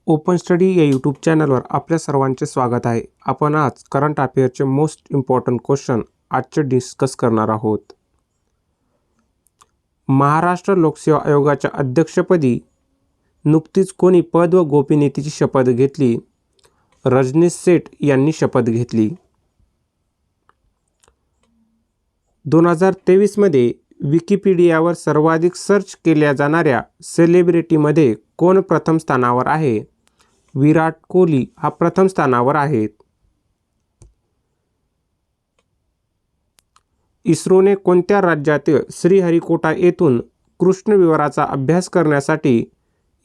Open study या YouTube चॅनलवर आपल्या सर्वांचे स्वागत आहे. आपण आज करंट अफेअरचे मोस्ट इम्पॉर्टंट क्वेश्चन आजचे डिस्कस करणार आहोत. महाराष्ट्र लोकसेवा आयोगाच्या अध्यक्षपदी नुकतीच कोणी पद व गोपनीयतेची शपथ घेतली? रजनीश सेठ यांनी शपथ घेतली. 2023 मध्ये विकिपीडियावर सर्वाधिक सर्च केल्या जाणाऱ्या सेलिब्रिटीमध्ये कोण प्रथम स्थानावर आहे? विराट कोहली हा प्रथम स्थानावर आहेत. इस्रोने कोणत्या राज्यातील श्रीहरिकोटा येथून कृष्णविवराचा अभ्यास करण्यासाठी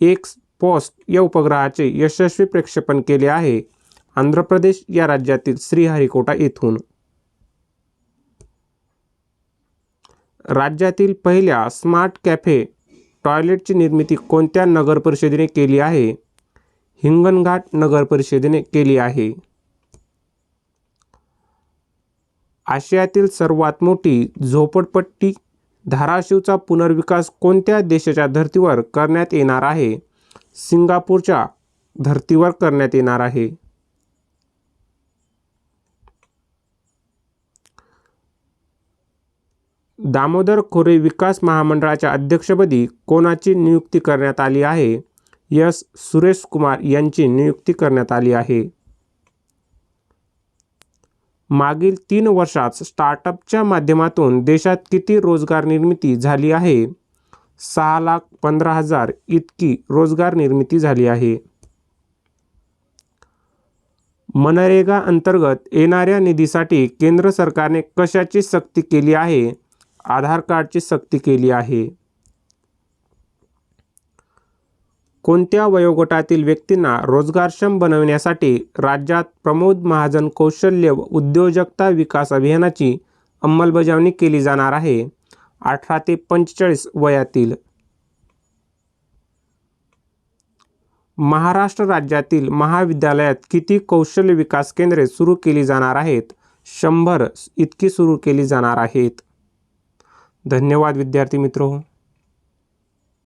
एक्सपॉस्ट या उपग्रहाचे यशस्वी प्रक्षेपण केले आहे? आंध्र प्रदेश या राज्यातील श्रीहरिकोटा येथून. राज्यातील पहिल्या स्मार्ट कॅफे टॉयलेटची निर्मिती कोणत्या नगर परिषदेने केली आहे? हिंगणघाट नगर परिषदेने केली आहे. आशियातील सर्वात मोठी झोपडपट्टी धाराशिवचा पुनर्विकास कोणत्या देशाच्या धर्तीवर करण्यात येणार आहे? सिंगापूरच्या धर्तीवर करण्यात येणार आहे. दामोदर खोरे विकास महामंडळाच्या अध्यक्षपदी कोणाची नियुक्ती करण्यात आली आहे? एस सुरेश कुमार यांची नियुक्ती करण्यात आली आहे. मागील 3 वर्षात स्टार्टअपच्या माध्यमातून देशात किती रोजगार निर्मिती झाली आहे? 6,15,000 इतकी रोजगार निर्मिती झाली आहे. मनरेगा अंतर्गत येणाऱ्या निधीसाठी केंद्र सरकारने कशाची सक्ती केली आहे? आधार कार्डची सक्ती केली आहे. कोणत्या वयोगटातील व्यक्तींना रोजगारक्षम बनविण्यासाठी राज्यात प्रमोद महाजन कौशल्य व उद्योजकता विकास अभियानाची अंमलबजावणी केली जाणार आहे? 18 ते 45 वयातील. महाराष्ट्र राज्यातील महाविद्यालयात किती कौशल्य विकास केंद्रे सुरू केली जाणार आहेत? 100 इतकी सुरू केली जाणार आहेत. धन्यवाद विद्यार्थी मित्रो.